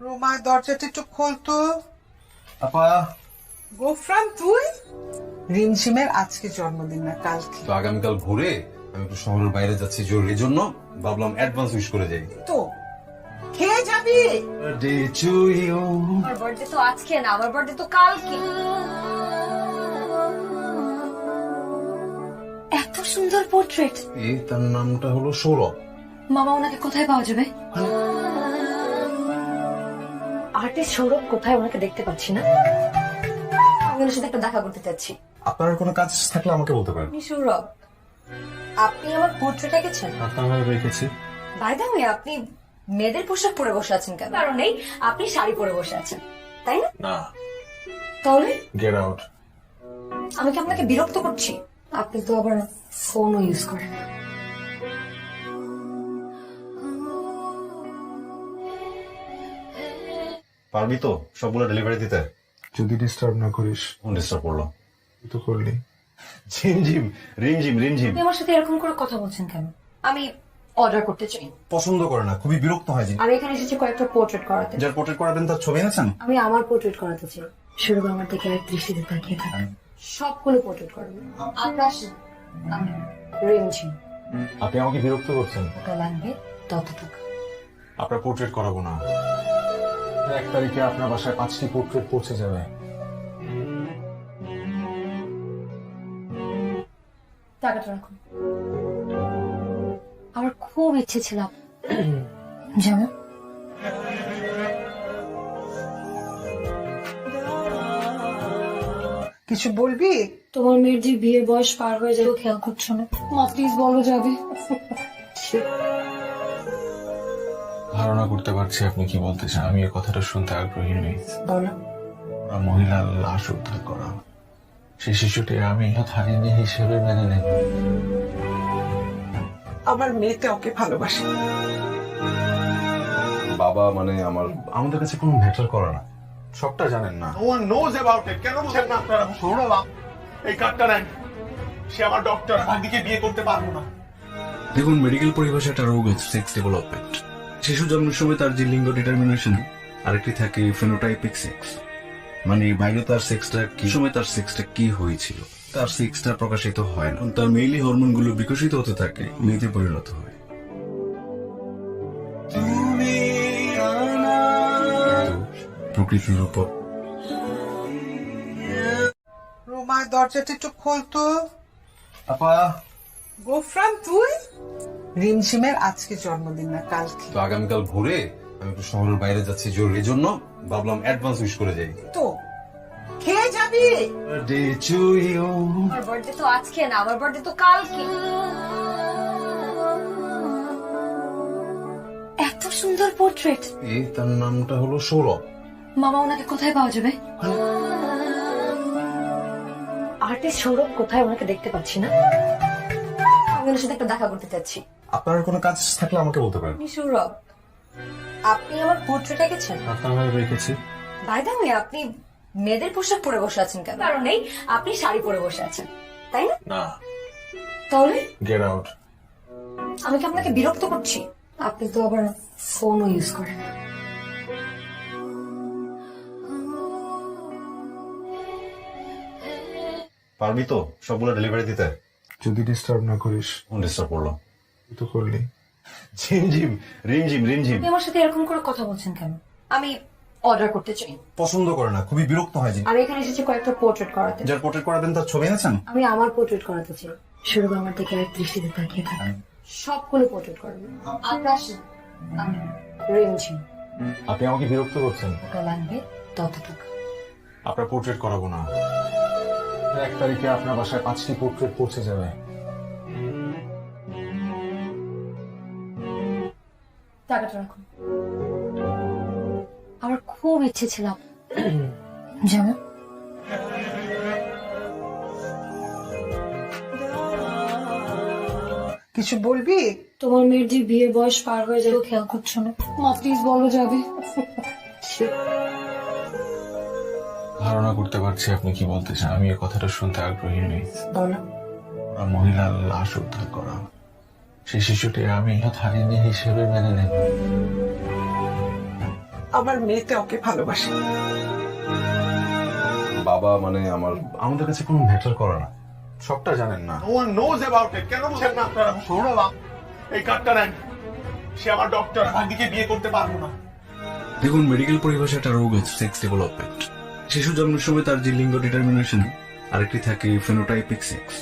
রোমা দরজাটা একটু খোলতো। আপা গোফরান তুই? রিমঝিমের আজকে জন্মদিন না কালকে। তো আগামীকাল ভোরে আমি একটু শহরের বাইরে যাচ্ছি জরুরি জন্য, ভাবলাম অ্যাডভান্স উইশ করে যাই। তো খেয়ে যাবি? Birthday to you. আমার বার্থডে তো আজকে না, আমার বার্থডে তো কালকে। এত সুন্দর পোর্ট্রেট। তার নামটা হলো সৌরভ। মামা ওনাকে কোথায় পাওয়া যাবে? আর্টিস্ট সৌরভ কোথায়? ওনাকে দেখতে পাচ্ছি না। আমি ওনার সাথে একটা দেখা করতে চাচ্ছি। আপনার কোনো কাজ থাকলে আমাকে বলতে পারেন। আপনি সৌরভ, আপনি আমার পোর্ট্রেট এঁকেছেন? আপনার রেখেছি। বাই দ্য ওয়ে, আপনি মেয়েদের পোশাক পরে বসে আছেন কেন? কারণ নেই, আপনি শাড়ি পরে বসে আছেন, তাই না? না, তাহলে গেট আউট। আমি কি আপনাকে বিরক্ত করছি? আপনি তো আবার ফোনও ইউজ করেন। পারবি তো সবগুলো ডেলিভারি দিতে? যদি ডিস্টার্ব না করিস। কোন ডিস্টার্ব করলো? তুই তো করলি। ঝিমঝিম রিমঝিম রিমঝিম। আপনি আমার সাথে এরকম করে কথা বলছেন কেন? আমি অর্ডার করতে চাই। পছন্দ করে না, খুবই বিরক্ত হয়। আমি এখানে এসেছি কয়েকটা পোর্ট্রেট করাতে। যার পোর্ট্রেট করাবেন তার ছবি এনেছেন? আমি আমার পোর্ট্রেট করাতে চাই। শুরু আমার দিকে এক দৃষ্টিতে তাকিয়ে থাকেন। সবগুলো পোর্ট্রেট করবো। আপনি আসেন। আমি রিমঝিম। আপনি আমাকে বিরক্ত করছেন। টাকা লাগবে তত টাকা। আপনার পোর্ট্রেট করাবো না। 1 তারিখে আপনার বাসায় 5টি পোর্ট্রেট পৌঁছে যাবে। টাকাটা রাখুন। আমার খুব ইচ্ছে ছিল যেমন কিছু বলবি? তোমার মেয়ের যে বিয়ের বয়স পার হয়ে যাবে খেয়াল করছো না? মা প্লিজ বলো যাবে। ধারণা করতে পারছি আপনি কি বলতে চান। আমি এই কথাটা শুনতে আগ্রহী নই। বলো। ওরা মহিলার লাশ উদ্ধার করা, সেই শিশুটি আমি হারিনি হিসেবে মেনে নেব। আমার মেয়েটা ওকে ভালোবাসে। বাবা মানে আমাদের কাছে কোনো ম্যাটার করে না। সবটা জানেন না। No one knows about it. কেন বুঝেন না আপনারা? সৌরভ, এই কার্ডটা নেন। সে আমার ডক্টর, ভাগ্যিকে বিয়ে করতে পারবো না। দেখুন, মেডিকেল পরিভাষাটা রোগ হচ্ছে সেক্স ডেভেলপমেন্ট। শিশু জন্মের সময় তার যে লিঙ্গ ডিটারমিনেশন, আরেকটি থাকে ফেনোটাইপিক সেক্স, মানে বাইরে তার সেক্সটা কি সময় তার সেক্সটা কি হয়েছিল, তার সেক্সটা প্রকাশিত হয় না। তার মেইলি হরমোনগুলো বিকশিত হতে থাকে, মেয়েতে পরিণত হয়। প্রকৃতির উপর রোমা দরজাটা একটু খোলতো। আপা গোফরান তুই? রিমঝিমের আজকে জন্মদিন না কালকে। তো আগামীকাল ভোরে আমি একটু শহরের বাইরে যাচ্ছি জরুরি জন্য, ভাবলাম অ্যাডভান্স উইশ করে যাই। তো খেয়ে যাবি? Birthday to you. আমার বার্থডে তো আজকে না, আমার বার্থডে তো কালকে। এত সুন্দর পোর্ট্রেট। তার নামটা হলো সৌরভ। মামা ওনাকে কোথায় পাওয়া যাবে? আর্টিস্ট সৌরভ কোথায়? ওনাকে দেখতে পাচ্ছি না। আমি ওনার সাথে একটা দেখা করতে চাচ্ছি। আপনার কোনো কাজ থাকলে আমাকে বলতে পারেন। আপনি সৌরভ, আপনি আমার পোর্ট্রেট এঁকেছেন? আপনার রেখেছি। বাই দ্য ওয়ে, আপনি মেয়েদের পোশাক পরে বসে আছেন কেন? কারণ নেই, আপনি শাড়ি পরে বসে আছেন, তাই না? না, তাহলে গেট আউট। আমি কি আপনাকে বিরক্ত করছি? আপনি তো আবার ফোনও ইউজ করেন। পারবি তো সবগুলো ডেলিভারি দিতে? যদি ডিস্টার্ব না করিস। কোন ডিস্টার্ব করলো? তুই তো করলি। ঝিমঝিম রিমঝিম রিমঝিম। আপনি আমার সাথে এরকম করে কথা বলছেন কেন? আমি অর্ডার করতে চাই। পছন্দ করে না, খুবই বিরক্ত হয়। আমি এখানে এসেছি কয়েকটা পোর্ট্রেট করাতে। যার পোর্ট্রেট করাবেন তার ছবি এনেছেন? আমি আমার পোর্ট্রেট করাতে চাই। শুরু আমার দিকে এক দৃষ্টিতে তাকিয়ে থাকেন। সবগুলো পোর্ট্রেট করবো। আপনি আসেন। আমি রিমঝিম। আপনি আমাকে বিরক্ত করছেন। টাকা লাগবে তত টাকা। আপনার পোর্ট্রেট করাবো না। 1 তারিখে আপনার বাসায় 5টি পোর্ট্রেট পৌঁছে যাবে। টাকাটা রাখুন। আমার খুব ইচ্ছে ছিল যেমন কিছু বলবি? তোমার মেয়ের যে বিয়ের বয়স পার হয়ে যাবে খেয়াল করছো না? মা প্লিজ বলো যাবে। ধারণা করতে পারছি আপনি কি বলতে চান। আমি এই কথাটা শুনতে আগ্রহী নই। বলো। ওরা মহিলার লাশ উদ্ধার করা, সেই শিশুটি আমি হারিনি হিসেবে মেনে নেব। আমার মেয়েটা ওকে ভালোবাসে। বাবা মানে আমাদের কাছে কোনো ম্যাটার করে না। সবটা জানেন না। No one knows about it. কেন বুঝেন না আপনারা? সৌরভ, এই কার্ডটা নেন। সে আমার ডক্টর, ভাগ্নিকে বিয়ে করতে পারবো না। দেখুন, মেডিকেল পরিভাষা একটা রোগ আছে, সেক্স ডেভেলপমেন্ট। শিশু জন্মের সময় তার যে লিঙ্গ ডিটারমিনেশন, আরেকটি থাকে ফেনোটাইপিক সেক্স,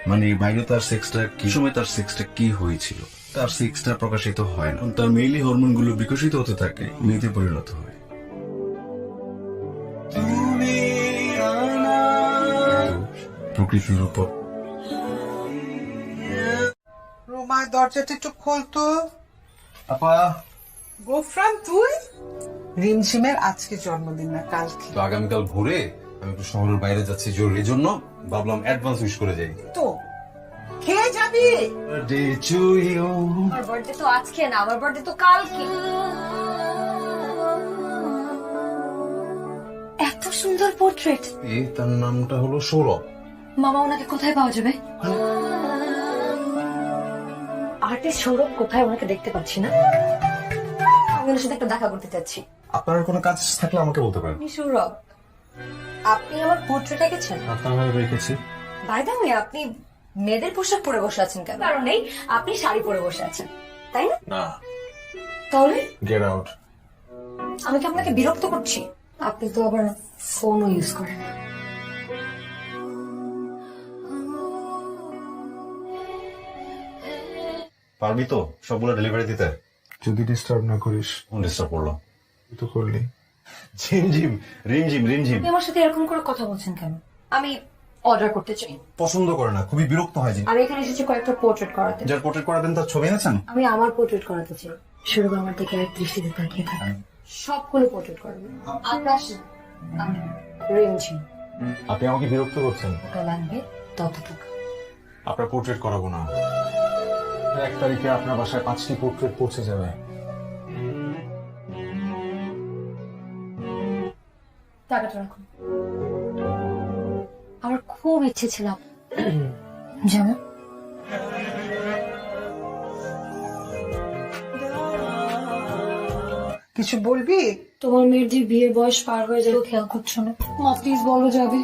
মানে বাইরে তার সেক্সটা কি সময় তার সেক্সটা কি হয়েছিল, তার সেক্সটা প্রকাশিত হয় না। তার মেইলি হরমোনগুলো বিকশিত হতে থাকে, মেয়েতে পরিণত হয়। প্রকৃতির উপর রোমা, দরজাটা একটু খোলতো। আপা, গোফরান তুই? রিমঝিমের আজকে জন্মদিন না কালকে। তো আগামীকাল ভোরে আমি একটু শহরের বাইরে যাচ্ছি জরুরি জন্য, ভাবলাম অ্যাডভান্স উইশ করে যাই। তো খেয়ে যাবি? আমার বার্থডে তো আজকে না, আমার বার্থডে তো কালকে। এত সুন্দর পোর্ট্রেট। তার নামটা হলো সৌরভ। মামা, ওনাকে কোথায় পাওয়া যাবে? আর্টিস্ট সৌরভ কোথায়? ওনাকে দেখতে পাচ্ছি না। আমি ওনার সাথে একটা দেখা করতে চাচ্ছি। আপনার কোনো কাজ থাকলে আমাকে বলতে পারেন। আপনি সৌরভ, আপনি আমার পোর্ট্রেট এঁকেছেন? আপনার রেখেছি। বাই দ্য ওয়ে, আপনি মেয়েদের পোশাক পরে বসে আছেন কেন? কারণ নেই, আপনি শাড়ি পরে বসে আছেন, তাই না? না, তাহলে গেট আউট। আমি কি আপনাকে বিরক্ত করছি? আপনি তো আবার ফোনও ইউজ করেন। পারবি তো সবগুলো ডেলিভারি দিতে? যদি ডিস্টার্ব না করিস। ডিস্টার্ব করলো তুই তো করলি। ঝিমঝিম রিমঝিম রিমঝিম। আপনি আমার সাথে এরকম করে কথা বলছেন কেন? আমি অর্ডার করতে চাই। পছন্দ করে না, খুবই বিরক্ত হয়। আমি এখানে এসেছি কয়েকটা পোর্ট্রেট করাতে। যার পোর্ট্রেট করাবেন তার ছবি এনেছেন? আমি আমার পোর্ট্রেট করাতে চাই। সৌরভ আমার দিকে এক দৃষ্টিতে তাকিয়ে থাকে। সবগুলো পোর্ট্রেট করবে। আকাশ না, আমি রিমঝিম। আপনি আমাকে বিরক্ত করছেন। ওটা লাগবে ততটুকু। আপনার পোর্ট্রেট করাবো না। 1 তারিখে আপনার বাসায় 5টি পোর্ট্রেট পৌঁছে যাবে। টাকাটা রাখুন। আমার খুব ইচ্ছে ছিল যেমন কিছু বলবি? তোমার মেয়ের যে বিয়ের বয়স পার হয়ে যাবে খেয়াল করছো না? মা প্লিজ বলো যাবে।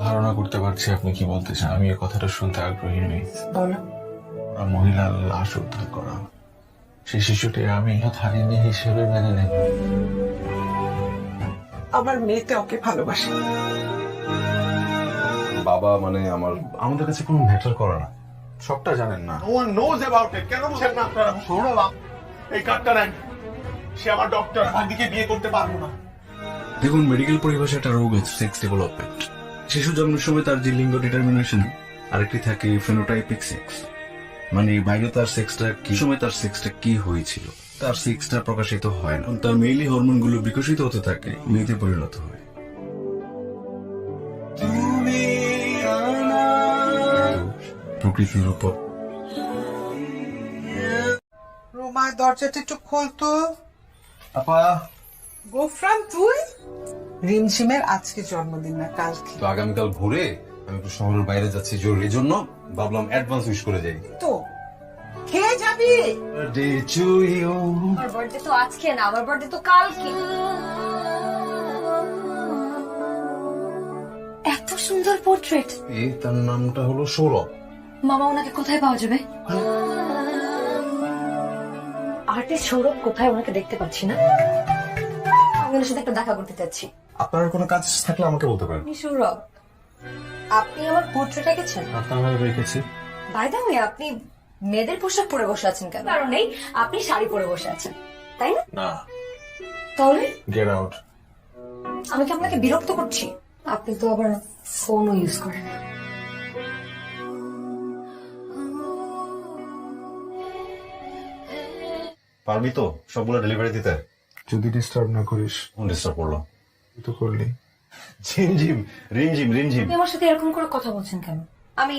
ধারণা করতে পারছি আপনি কি বলতে চান। আমি এই কথাটা শুনতে আগ্রহী নই। বলো। ওরা মহিলার লাশ উদ্ধার করা, সেই শিশুটি আমি হারিনি হিসেবে মেনে নেব। আমার মেয়েটা ওকে ভালোবাসে। বাবা মানে আমাদের কাছে কোনো ম্যাটার করে না। সবটা জানেন না। No one knows about it. কেন বুঝেন না আপনারা? সৌরভ, এই কার্ডটা নেন। সে আমার ডক্টর, ভাগ্নিকে বিয়ে করতে পারবো না। দেখুন, মেডিকেল পরিভাষা একটা রোগ আছে, সেক্স ডেভেলপমেন্ট। শিশু জন্মের সময় তার যে লিঙ্গ ডিটারমিনেশন, আরেকটি থাকে ফেনোটাইপিক সেক্স, মানে বাইরে তার সেক্সটা কি সময় তার সেক্সটা কি হয়েছিল, তার সেক্সটা প্রকাশিত হয় না। তার মেইলি হরমোনগুলো বিকশিত হতে থাকে, মেয়েতে পরিণত হয়। প্রকৃতির উপর রোমা, দরজাটা একটু খোলতো। আপা, গোফরান তুই? রিমঝিমের আজকে জন্মদিন না কালকে। তো আগামীকাল ভোরে আমি একটু শহরের বাইরে যাচ্ছি জরুরি জন্য, ভাবলাম অ্যাডভান্স উইশ করে যাই। তো খেয়ে যাবি? আমার বার্থডে তো আজকে না, আমার বার্থডে তো কালকে। এত সুন্দর পোর্ট্রেট। তার নামটা হলো সৌরভ। মামা, ওনাকে কোথায় পাওয়া যাবে? আর্টিস্ট সৌরভ কোথায়? ওনাকে দেখতে পাচ্ছি না। আমি ওনার সাথে একটা দেখা করতে চাচ্ছি। আপনার কোনো কাজ থাকলে আমাকে বলতে পারেন। আপনি সৌরভ, আপনি আমার পোর্ট্রেট এঁকেছেন? আপনার রেখেছি। বাই দ্য ওয়ে, আপনি মেয়েদের পোশাক পরে বসে আছেন কেন? কারণ নেই, আপনি শাড়ি পরে বসে আছেন, তাই না? না, তাহলে গেট আউট। আমি কি আপনাকে বিরক্ত করছি? আপনি তো আবার ফোনও ইউজ করেন। পারবি তো সবগুলো ডেলিভারি দিতে? যদি ডিস্টার্ব না করিস। ডিস্টার্ব করলো তুই তো করলি। ঝিমঝিম রিমঝিম রিমঝিম। আপনি আমার সাথে এরকম করে কথা বলছেন কেন? আমি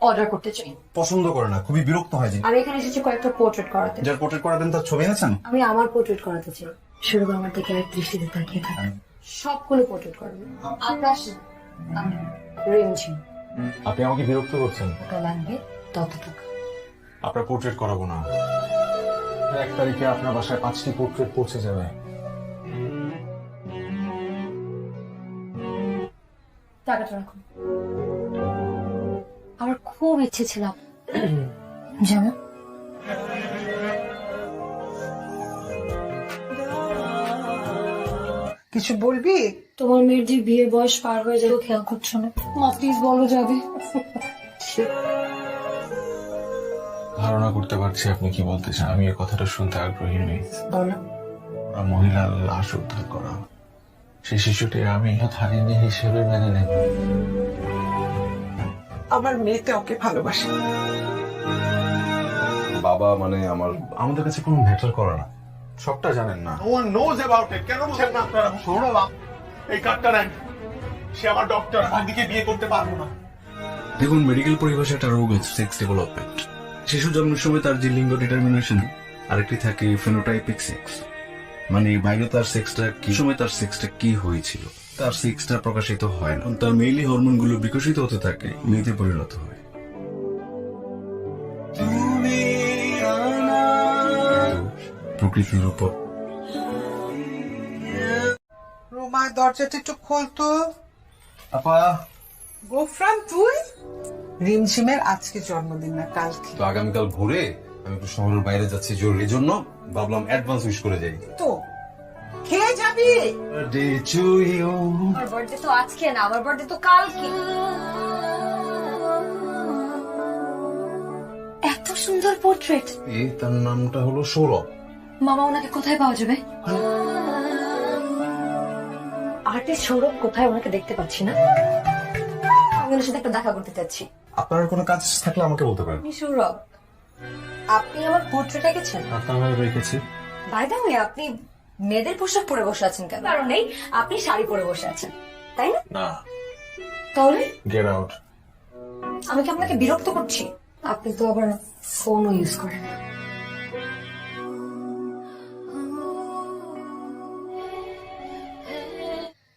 অর্ডার করতে চাই। পছন্দ করে না, খুবই বিরক্ত হয়। আমি এখানে এসেছি কয়েকটা পোর্ট্রেট করাতে। যার পোর্ট্রেট করাবেন তার ছবি এনেছেন? আমি আমার পোর্ট্রেট করাতে চাই। সৌরভ আমার দিকে এক দৃষ্টিতে তাকিয়ে থাকে। সবগুলো পোর্ট্রেট করবে। আকাশ না, আমি রিমঝিম। আপনি আমাকে বিরক্ত করছেন। ওটা লাগবে ততটুকু। আপনার পোর্ট্রেট করাবো না। 1 তারিখে আপনার বাসায় 5টি পোর্ট্রেট পৌঁছে যাবে। টাকাটা রাখুন। আমার খুব ইচ্ছে ছিল যেমন কিছু বলবি? তোমার মেয়ের যে বিয়ের বয়স পার হয়ে যাবে খেয়াল করছো না। মা প্লিজ বলো যাবে। ধারণা করতে পারছি আপনি কি বলতে চান। আমি এই কথাটা শুনতে আগ্রহী নই। বলো। ওরা মহিলার লাশ উদ্ধার করা, সেই শিশুটি আমি ইহাত হারিনি হিসেবে মেনে নেব। আমার মেয়েতে ওকে ভালোবাসে। বাবা মানে আমাদের কাছে কোনো ম্যাটার করে না। সবটা জানেন না। No one knows about it. কেন বুঝেন না আপনারা? সৌরভ, এই কার্ডটা নেন। সে আমার ডক্টর। ভাগ্যিকে বিয়ে করতে পারবো না। দেখুন, মেডিকেল পরিভাষাটা রোগ হচ্ছে সেক্স ডেভেলপমেন্ট। শিশু জন্মের সময় তার যে লিঙ্গ ডিটারমিনেশন, আরেকটি থাকে ফেনোটাইপিক সেক্স, মানে বাইরে তার সেক্সটা কি সময় তার সেক্সটা কি হয়েছিল, তার সেক্সটা প্রকাশিত হয় না। তার মেইলি হরমোনগুলো বিকশিত হতে থাকে, মেয়েতে পরিণত হয়। প্রকৃতির উপর রোমা, দরজাটা একটু খোলতো। আপা, গোফরান তুই? রিমঝিমের আজকে জন্মদিন না কালকে। তো আগামীকাল ভোরে আমি একটু শহরের বাইরে যাচ্ছি জরুরি জন্য, ভাবলাম অ্যাডভান্স উইশ করে যাই। তো খেয়ে যাবি? আমার বার্থডে তো আজকে না, আমার বার্থডে তো কালকে। এত সুন্দর পোর্ট্রেট। তার নামটা হলো সৌরভ। মামা, ওনাকে কোথায় পাওয়া যাবে? আর্টিস্ট সৌরভ কোথায়? ওনাকে দেখতে পাচ্ছি না। আমি ওনার সাথে একটা দেখা করতে চাচ্ছি। আপনার কোনো কাজ থাকলে আমাকে বলতে পারেন। আপনি সৌরভ, আপনি আমার পোর্ট্রেট এঁকেছেন? আপনার রেখেছি। বাই দ্য ওয়ে, আপনি মেয়েদের পোশাক পরে বসে আছেন কেন? কারণ নেই, আপনি শাড়ি পরে বসে আছেন, তাই না? না, তাহলে গেট আউট। আমি কি আপনাকে বিরক্ত করছি? আপনি তো আবার ফোনও ইউজ করেন।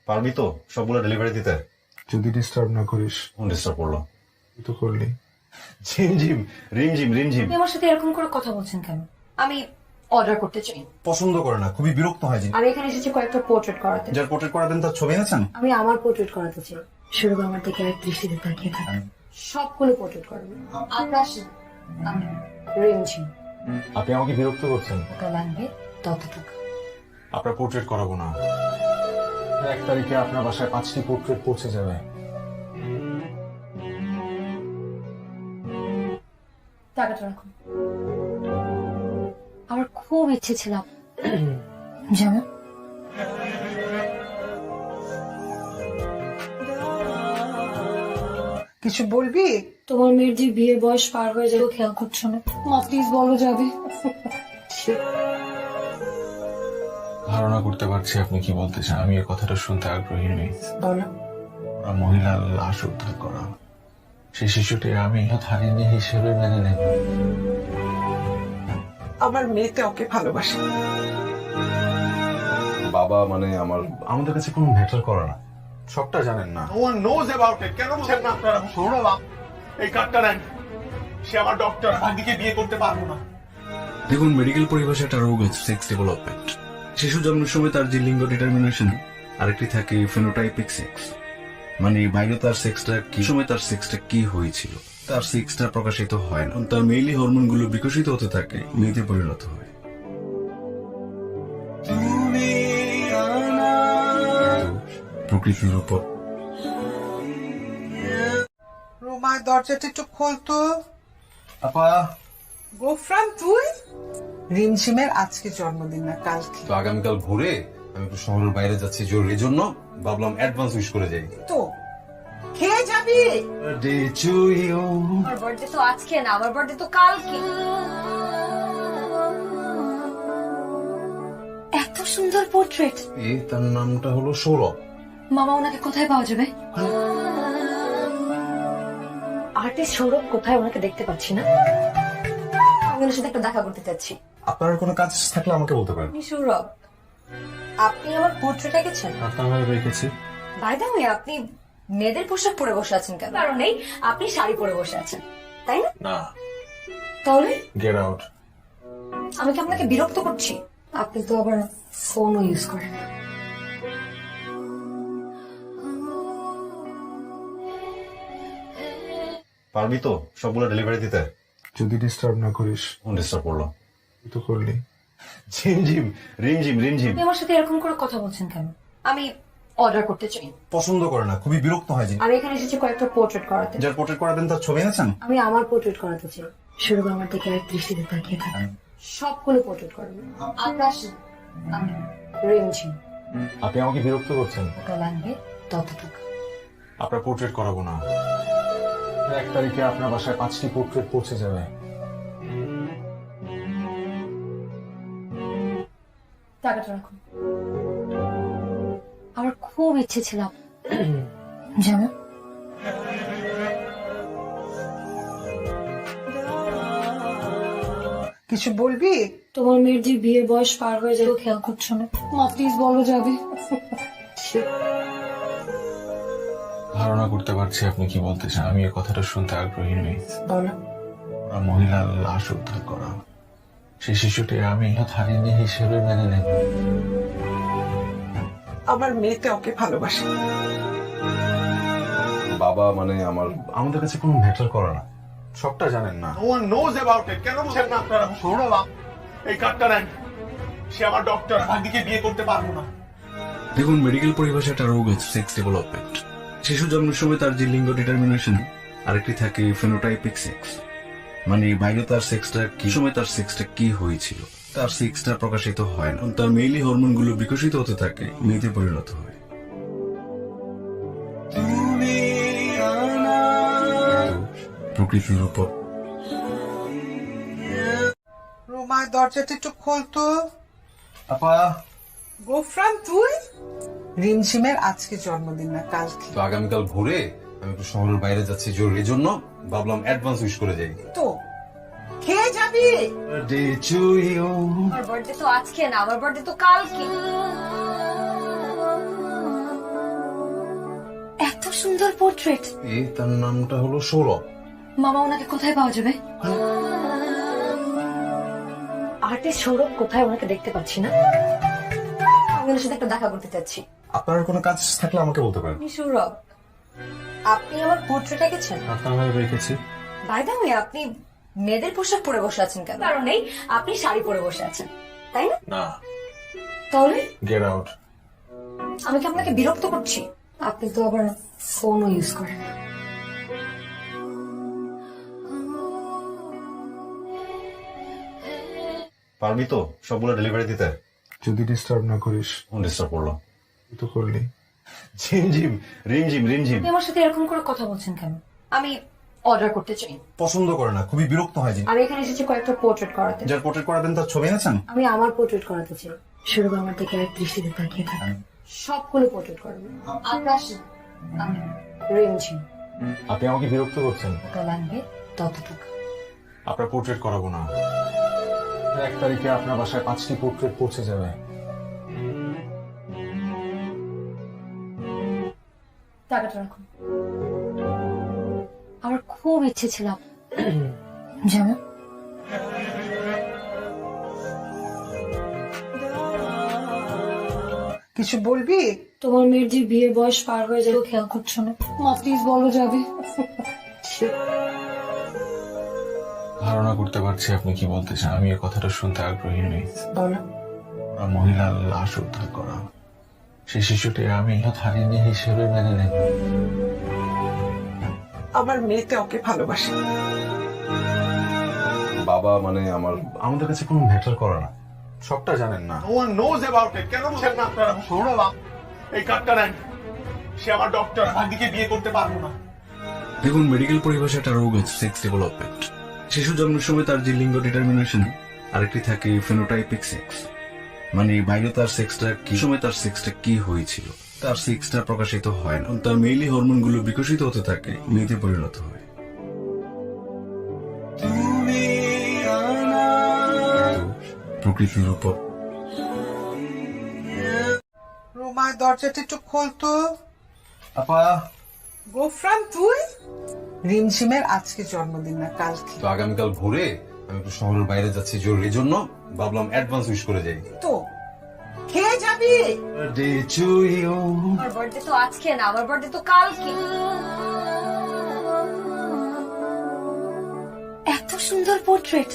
পারবি তো সবগুলো ডেলিভারি দিতে? যদি ডিস্টার্ব না করিস। কোন ডিস্টার্ব করলো? তো করলি। ঝিমঝিম, রিমঝিম রিমঝিম। আপনি আমার সাথে এরকম করে কথা বলছেন কেন? আমি অর্ডার করতে চাই। পছন্দ করে না, খুবই বিরক্ত হয়। আমি এখানে এসেছি কয়েকটা পোর্ট্রেট করাতে। যার পোর্ট্রেট করাবেন তার ছবি এনেছেন? আমি আমার পোর্ট্রেট করাতে চাই। শুরু আমার দিকে এক দৃষ্টিতে তাকিয়ে থাকেন। সবগুলো পোর্ট্রেট করবেন। আকাশ না, আমি রিমঝিম। আপনি আমাকে বিরক্ত করছেন। টাকা লাগবে তত টাকা। আপনার পোর্ট্রেট করাবো না। 1 তারিখে আপনার বাসায় 5টি পোর্ট্রেট পৌঁছে যাবে। টাকাটা রাখুন। আমার খুব ইচ্ছে ছিল যেমন কিছু বলবি? তোমার মেয়ের যে বিয়ের বয়স পার হয়ে যাবে খেয়াল করছো না। মা প্লিজ বলো যাবে। ধারণা করতে পারছি আপনি কি বলতে চান। আমি এই কথাটা শুনতে আগ্রহী নই। বলো। ওরা মহিলার লাশ উদ্ধার করা, সেই শিশুটি আমি ইহাত হারিনি হিসেবে মেনে নেব। আমার মেয়েতে ওকে ভালোবাসে। বাবা মানে আমাদের কাছে কোনো ম্যাটার করে না। সবটা জানেন না। No one knows about it. কেন বুঝেন না আপনারা? সৌরভ, এই কার্ডটা নেন। সে আমার ডক্টর। ভাগ্যিকে বিয়ে করতে পারবো না। দেখুন, মেডিকেল পরিভাষাটা রোগ হচ্ছে সেক্স ডেভেলপমেন্ট। শিশু জন্মের সময় তার যে লিঙ্গ ডিটারমিনেশন, আরেকটি থাকে ফেনোটাইপিক সেক্স, মানে বাইরে তার সেক্সটা কি সময় তার সেক্সটা কি হয়েছিল, তার সেক্সটা প্রকাশিত হয় না। তার মেইলি হরমোনগুলো বিকশিত হতে থাকে, মেয়েতে পরিণত হয়। প্রকৃতির উপর রোমা, দরজাটা একটু খোলতো। আপা, গোফরান তুই? রিমঝিমের আজকে জন্মদিন না কালকে। তো আগামীকাল ভোরে আমি একটু শহরের বাইরে যাচ্ছি জরুরি জন্য, ভাবলাম অ্যাডভান্স উইশ করে যাই। তো খেয়ে যাবি? আমার বার্থডে তো আজকে না, আমার বার্থডে তো কালকে। এত সুন্দর পোর্ট্রেট। তার নামটা হলো সৌরভ। মামা, ওনাকে কোথায় পাওয়া যাবে? আর্টিস্ট সৌরভ কোথায়? ওনাকে দেখতে পাচ্ছি না। আমি ওনার সাথে একটা দেখা করতে চাচ্ছি। আপনার কোনো কাজ থাকলে আমাকে বলতে পারেন। আপনি সৌরভ, আপনি আমার পোর্ট্রেট এঁকেছেন? আপনার রেখেছি। বাই দ্য ওয়ে, আপনি মেয়েদের পোশাক পরে বসে আছেন কেন? কারণ নেই, আপনি শাড়ি পরে বসে আছেন, তাই না? না, তাহলে গেট আউট। আমি কি আপনাকে বিরক্ত করছি? আপনি তো আবার ফোনও ইউজ করেন। পারবি তো সবগুলো ডেলিভারি দিতে? যদি ডিস্টার্ব না করিস। ডিস্টার্ব করলো। তুই তো করলি। ঝিমঝিম রিমঝিম রিমঝিম আপনি আমার সাথে এরকম করে কথা বলছেন কেন? আমি অর্ডার করতে চাই। পছন্দ করে না, খুবই বিরক্ত হয়। আমি এখানে এসেছি কয়েকটা পোর্ট্রেট করাতে। যার পোর্ট্রেট করাবেন তার ছবি এনেছেন? আমি আমার পোর্ট্রেট করাতে চাই। শুরু আমার দিকে এক দৃষ্টিতে তাকিয়ে থাকেন। সবগুলো পোর্ট্রেট করবো। আকাশ না, আমি রিমঝিম। আপনি আমাকে বিরক্ত করছেন। কত লাগবে ততটুকু। আপনার পোর্ট্রেট করাবো না। 1 তারিখে আপনার বাসায় 5টি পোর্ট্রেট পৌঁছে যাবে। টাকাটা রাখুন। আমার খুব ইচ্ছে ছিল যেমন কিছু বলবি? তোমার মেয়ের যে বিয়ের বয়স পার হয়ে যাবে খেয়াল করছো না? মা প্লিজ বলো যাবে। ধারণা করতে পারছি আপনি কি বলতে চান। আমি এই কথাটা শুনতে আগ্রহী নই। বলো। ওরা মহিলার লাশ উদ্ধার করা, সেই শিশুটি আমি হারিনি হিসেবে মেনে নেব। আমার মেয়েতে ওকে ভালোবাসে। বাবা মানে আমাদের কাছে কোনো ম্যাটার করে না। সবটা জানেন না। No one knows about it. কেন বুঝেন না আপনারা? সৌরভ, এই কার্ডটা নেন। সে আমার ডক্টর, ভাগ্নিকে বিয়ে করতে পারবো না। দেখুন, মেডিকেল পরিভাষা একটা রোগ হচ্ছে সেক্স ডেভেলপমেন্ট। শিশু জন্মের সময় তার যে লিঙ্গ ডিটারমিনেশন, আরেকটি থাকে ফেনোটাইপিক সেক্স, মানে বাইরে তার সেক্সটা কি সময় তার সেক্সটা কি হয়েছিল, তার সেক্সটা প্রকাশিত হয় না। তার মেইলি হরমোন গুলো বিকশিত হতে থাকে, মেয়েতে পরিণত হয়। প্রকৃতির উপর রুমা, দরজাটা একটু খোলতো। আপা গোফরান তুই? রিমঝিমের আজকে জন্মদিন না কালকে। তো আগামীকাল ভোরে আমি একটু শহরের বাইরে যাচ্ছি জরুরি জন্য, ভাবলাম অ্যাডভান্স উইশ করে যাই। তো খেয়ে যাবি? আমার বার্থডে তো আজকে না, আমার বার্থডে তো কালকে। এত সুন্দর পোর্ট্রেট। তার নামটা হলো সৌরভ। মামা, ওনাকে কোথায় পাওয়া যাবে? আর্টিস্ট সৌরভ কোথায়? ওনাকে দেখতে পাচ্ছি না। আমি ওনার সাথে একটা দেখা করতে চাচ্ছি। আপনার কোনো কাজ থাকলে আমাকে বলতে পারেন। আপনি সৌরভ, আপনি আমার পোর্ট্রেট এঁকেছেন? আপনার রেখেছি। বাই দ্য ওয়ে, আপনি মেয়েদের পোশাক পরে বসে আছেন কেন? কারণ নেই, আপনি শাড়ি পরে বসে আছেন, তাই না? না। তাহলে গেট আউট। আমি কি আপনাকে বিরক্ত করছি? আপনি তো আবার ফোনও ইউজ করেন। পারবি তো সবগুলো ডেলিভারি দিতে? যদি ডিস্টার্ব না করিস। ডিস্টার্ব করলো। তুই তো করলি। ঝিমঝিম রিমঝিম রিমঝিম আপনি আমার সাথে এরকম করে কথা বলছেন কেন? আমি অর্ডার করতে চাই। পছন্দ করে না, খুবই বিরক্ত হয়। আমি এখানে এসেছি কয়েকটা পোর্ট্রেট করাতে। যার পোর্ট্রেট করাবেন তার ছবি এনেছেন? আমি আমার পোর্ট্রেট করাতে চাই। শুরু আমার দিকে এক দৃষ্টিতে তাকিয়ে থাকেন। সবগুলো পোর্ট্রেট করবো। আকাশ না, আমি রিমঝিম। আপনি আমাকে বিরক্ত করছেন। কত লাগবে ততটুকু। আপনার পোর্ট্রেট করাবো না। 1 তারিখে আপনার বাসায় 5টি পোর্ট্রেট পৌঁছে যাবে। টাকাটা রাখুন। আমার খুব ইচ্ছে ছিল যেমন কিছু বলবি? তোমার মেয়ের যে বিয়ের বয়স পার হয়ে যাবে খেয়াল করছো না? মা প্লিজ বলো যাবে। ধারণা করতে পারছি আপনি কি বলতে চান। আমি এই কথাটা শুনতে আগ্রহী নই। বলো। ওরা মহিলার লাশ উদ্ধার করা, সেই শিশুটি আমি হারিনি হিসেবে মেনে নেব। আমার মেয়েতে ওকে ভালোবাসে। বাবা মানে আমাদের কাছে কোনো ম্যাটার করে না। সবটা জানেন না। No one knows about it. কেন বুঝেন না আপনারা? সৌরভ, এই কার্ডটা নেন। সে আমার ডক্টর, ভাগ্নিকে বিয়ে করতে পারবো না। দেখুন, মেডিকেল পরিভাষা একটা রোগ হচ্ছে সেক্স ডেভেলপমেন্ট। শিশু জন্মের সময় তার যে লিঙ্গ ডিটারমিনেশন, আরেকটি থাকে ফেনোটাইপিক সেক্স, মানে বাইরে তার সেক্সটা কি সময় তার সেক্সটা কি হয়েছিল, তার সেক্সটা প্রকাশিত হয় না। তার মেইলি হরমোন গুলো বিকশিত হতে থাকে, মেয়েতে পরিণত হয়। প্রকৃতির উপর রুমা, দরজাটা একটু খোলতো। আপা গোফরান তুই? রিমঝিমের আজকে জন্মদিন না কালকে। তো আগামীকাল ভোরে আমি একটু শহরের বাইরে যাচ্ছি জরুরি জন্য, ভাবলাম অ্যাডভান্স উইশ করে যাই। তো খেয়ে যাবি? Birthday to you. আমার বার্থডে তো আজকে না, আমার বার্থডে তো কালকে। এত সুন্দর পোর্ট্রেট।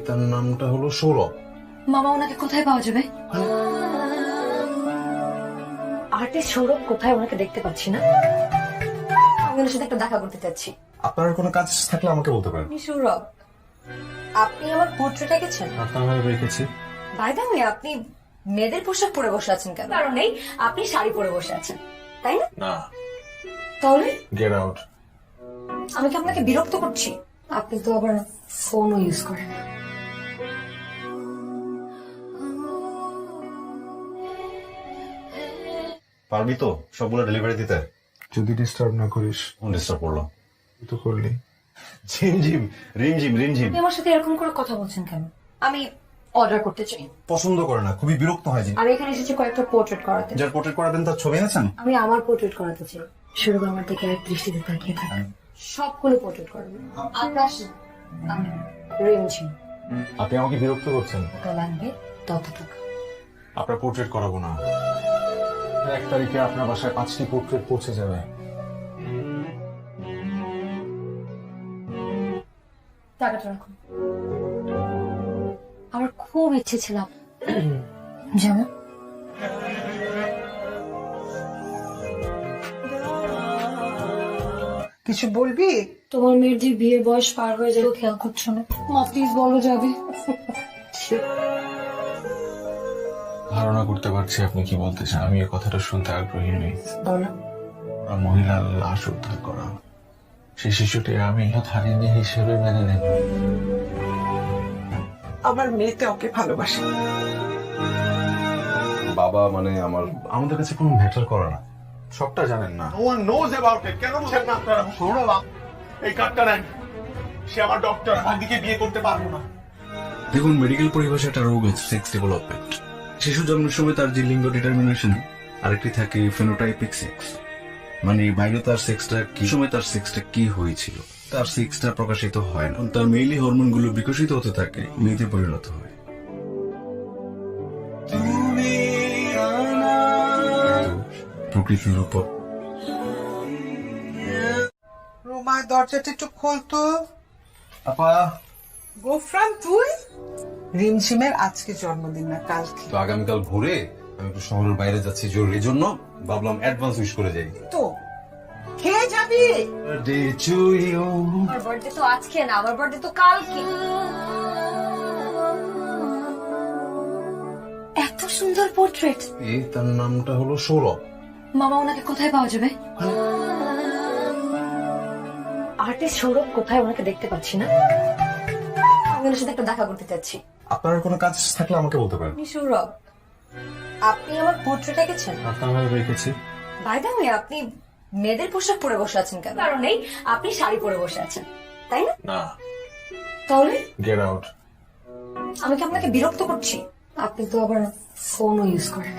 তার নামটা হলো সৌরভ। মামা, ওনাকে কোথায় পাওয়া যাবে? আর্টিস্ট সৌরভ কোথায়? ওনাকে দেখতে পাচ্ছি না। আমি ওনার সাথে একটা দেখা করতে চাচ্ছি। আপনার কোনো কাজ থাকলে আমাকে বলতে পারেন। আপনি সৌরভ, আপনি আমার পোর্ট্রেট এঁকেছেন? আপনার রেখেছি। বাই দ্য ওয়ে, আপনি মেয়েদের পোশাক পরে বসে আছেন কেন? কারণ নেই, আপনি শাড়ি পরে বসে আছেন, তাই না? না, তাহলে গেট আউট। আমি কি আপনাকে বিরক্ত করছি? আপনি তো আবার ফোনও ইউজ করেন। পারবি তো সবগুলো ডেলিভারি দিতে? যদি ডিস্টার্ব না করিস। ডিস্টার্ব করলাম। তো করলি। ঝিমঝিম রিমঝিম রিমঝিম। আপনি আমার সাথে এরকম করে কথা বলছেন কেন? আমি অর্ডার করতে চাই। পছন্দ করে না, খুবই বিরক্ত হয়। আমি এখানে এসেছি কয়েকটা পোর্ট্রেট করাতে। যার পোর্ট্রেট করাবেন তার ছবি আছেন? আমি আমার পোর্ট্রেট করাতে চাই। শুরু আমার দিকে এক দৃষ্টিতে তাকিয়ে থাকেন। সবগুলো পোর্ট্রেট করবেন। আকাশ না, আমি রিমঝিম। আপনি আমাকে বিরক্ত করছেন। কত লাগবে তত টাকা। আপনার পোর্ট্রেট করাবো না। 1 তারিখে আপনার বাসায় 5টি পোর্ট্রেট পৌঁছে যাবে। টাকাটা রাখুন। আমার খুব ইচ্ছে ছিল যেমন কিছু বলবি? তোমার মেয়ের যে বিয়ের বয়স পার হয়ে যাবে, খেয়াল করছো না? মা প্লিজ বলো, যাবে? ধারণা করতে পারছি আপনি কি বলতে চান। আমি এই কথাটা শুনতে আগ্রহী নই। বলো। ওরা মহিলার লাশ উদ্ধার করা, সেই শিশুটি আমি হারিয়ে হিসেবে মেনে নেব। আমার মেয়েতে ওকে ভালোবাসে। বাবা মানে আমাদের কাছে কোনো ম্যাটার করে না। সবটা জানেন না। No one knows about it. কেন বুঝেন না আপনারা? সৌরভ, এই কার্ডটা নেন। সে আমার ডক্টর, ভাগ্যিকে বিয়ে করতে পারবো না। দেখুন, মেডিকেল পরিভাষাটা রোগ হচ্ছে সেক্স ডেভেলপমেন্ট। শিশু জন্মের সময় তার যে লিঙ্গ ডিটারমিনেশন, আরেকটি থাকে ফেনোটাইপিক সেক্স, মানে বাইরে তার সেক্সটা কি সময় তার সেক্সটা কি হয়েছিল, তার সেক্সটা প্রকাশিত হয় না। তার মেইলি হরমোন গুলো বিকশিত হতে থাকে, মেয়েতে পরিণত হয়। প্রকৃতির উপর রুমা, দরজাটা একটু খোলতো। আপা, গোফরান তুই? রিমঝিমের আজকে জন্মদিন না কালকে। তো আগামীকাল ভোরে আমি একটু শহরের বাইরে যাচ্ছি জরুরি জন্য, ভাবলাম অ্যাডভান্স উইশ করে যাই। তো খেয়ে যাবি? Birthday to you. আমার বার্থডে তো আজকে না, আমার বার্থডে তো কালকে। এত সুন্দর পোর্ট্রেট। তার নামটা হলো সৌরভ। মামা, ওনাকে কোথায় পাওয়া যাবে? আর্টিস্ট সৌরভ কোথায়? ওনাকে দেখতে পাচ্ছি না। আমি ওনার সাথে একটা দেখা করতে চাচ্ছি। আপনার কোনো কাজ থাকলে আমাকে বলতে পারেন। আপনি সৌরভ, আপনি আমার পোর্ট্রেট এঁকেছেন? আপনার রেখেছি। বাই দ্য ওয়ে, আপনি মেয়েদের পোশাক পরে বসে আছেন কেন? কারণ নেই, আপনি শাড়ি পরে বসে আছেন, তাই না? না, তাহলে গেট আউট। আমি কি আপনাকে বিরক্ত করছি? আপনি তো আবার ফোনও ইউজ করেন।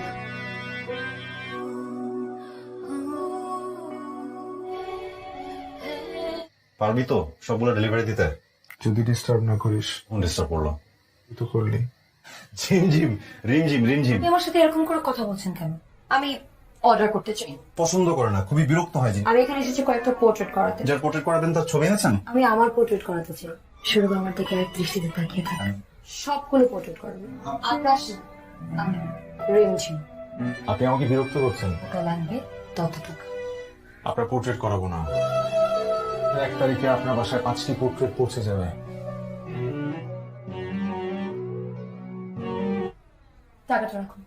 পারবি তো সবগুলো ডেলিভারি দিতে? যদি ডিস্টার্ব না করিস। ডিস্টার্ব করলাম। তো করলি। ঝিমঝিম রিমঝিম রিমঝিম। আপনি আমার সাথে এরকম করে কথা বলছেন কেন? আমি অর্ডার করতে চাই। পছন্দ করে না, খুবই বিরক্ত হয়। আমি এখানে এসেছি কয়েকটা পোর্ট্রেট করাতে। যার পোর্ট্রেট করাবেন তার ছবি আছেন? আমি আমার পোর্ট্রেট করাতে চাই। শুরু আমার দিকে এক দৃষ্টিতে তাকিয়ে থাকেন। সবগুলো পোর্ট্রেট করবেন। আকাশ না, আমি রিমঝিম। আপনি আমাকে বিরক্ত করছেন। কত লাগবে তত টাকা। আপনার পোর্ট্রেট করাবো না। 1 তারিখে আপনার বাসায় 5টি পোর্ট্রেট পৌঁছে যাবে। টাকাটা রাখুন।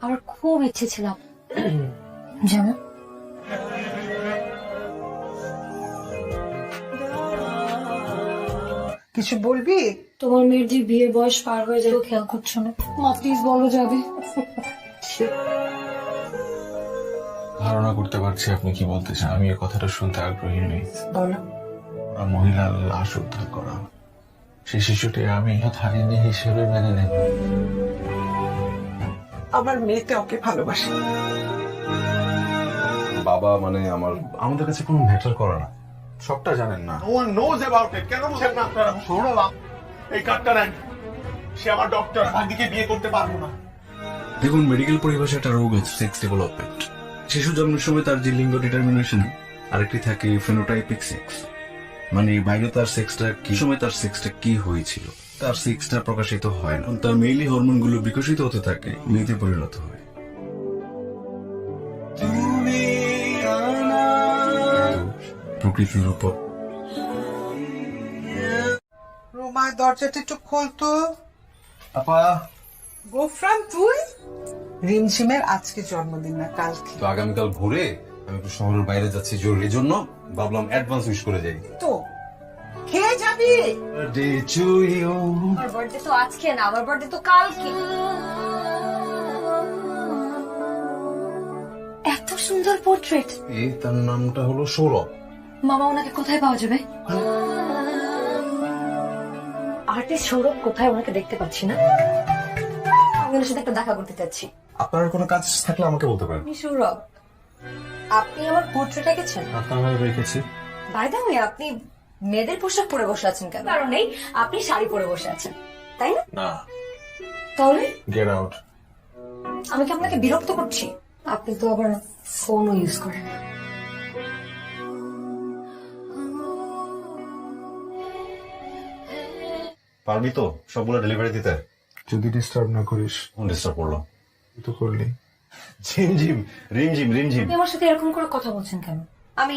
আমার খুব ইচ্ছে ছিল যেমন কিছু বলবি? তোমার মেয়ের যে বিয়ের বয়স পার হয়ে যাবে, খেয়াল করছো না? মা প্লিজ বলো, যাবে? ধারণা করতে পারছি আপনি কি বলতে চান। আমি এই কথাটা শুনতে আগ্রহী নই। বলো। ওরা মহিলার লাশ উদ্ধার করা, সেই শিশুটি আমি হারিয়ে হিসেবে মেনে নেব। আমার মেয়েতে ওকে ভালোবাসে। বাবা মানে আমাদের কাছে কোনো ম্যাটার করে না। সবটা জানেন না। No one knows about it. কেন বুঝেন না আপনারা? সৌরভ, এই কার্ডটা নেন। সে আমার ডক্টর, ভাগ্যিকে বিয়ে করতে পারবো না। দেখুন, মেডিকেল পরিভাষায় একটা রোগ আছে সেক্স ডেভেলপমেন্ট। শিশু জন্মের সময় তার যে লিঙ্গ ডিটারমিনেশন, আরেকটি থাকে ফেনোটাইপিক সেক্স, মানে বাইরে তার সেক্সটা কি সময় তার সেক্সটা কি হয়েছিল, তার সেক্সটা প্রকাশিত হয় না। তার মেইলি হরমোনগুলো বিকশিত হতে থাকে, মেয়েতে পরিণত হয়। প্রকৃতির উপর রোমা, দরজাটা একটু খোলতো। আপা, গোফরান তুই? রিমঝিমের আজকে জন্মদিন না কালকে। তো আগামীকাল ভোরে আমি একটু শহরের বাইরে যাচ্ছি জরুরি জন্য, ভাবলাম অ্যাডভান্স উইশ করে যাই। তো খেয়ে যাবি? আমার বার্থডে তো আজকে না, আমার বার্থডে তো কালকে। এত সুন্দর পোর্ট্রেট। তার নামটা হলো সৌরভ। মামা, ওনাকে কোথায় পাওয়া যাবে? আর্টিস্ট সৌরভ কোথায়? ওনাকে দেখতে পাচ্ছি না। আমি ওনার সাথে একটা দেখা করতে চাচ্ছি। আপনার কোনো কাজ থাকলে আমাকে বলতে পারেন। আপনি সৌরভ, আপনি আমার পোর্ট্রেট এঁকেছেন? আপনার রেখেছি। বাই দ্য ওয়ে, আপনি মেয়েদের পোশাক পরে বসে আছেন কেন? কারণ নেই, আপনি শাড়ি পরে বসে আছেন, তাই না? না, তাহলে গেট আউট। আমি কি আপনাকে বিরক্ত করছি? আপনি তো আবার ফোনও ইউজ করেন। পারবি তো সবগুলো ডেলিভারি দিতে? যদি ডিস্টার্ব না করিস। কোন ডিস্টার্ব করলো? তুই তো করলি। ঝিমঝিম, রিমঝিম রিমঝিম। আপনি আমার সাথে এরকম করে কথা বলছেন কেন? আমি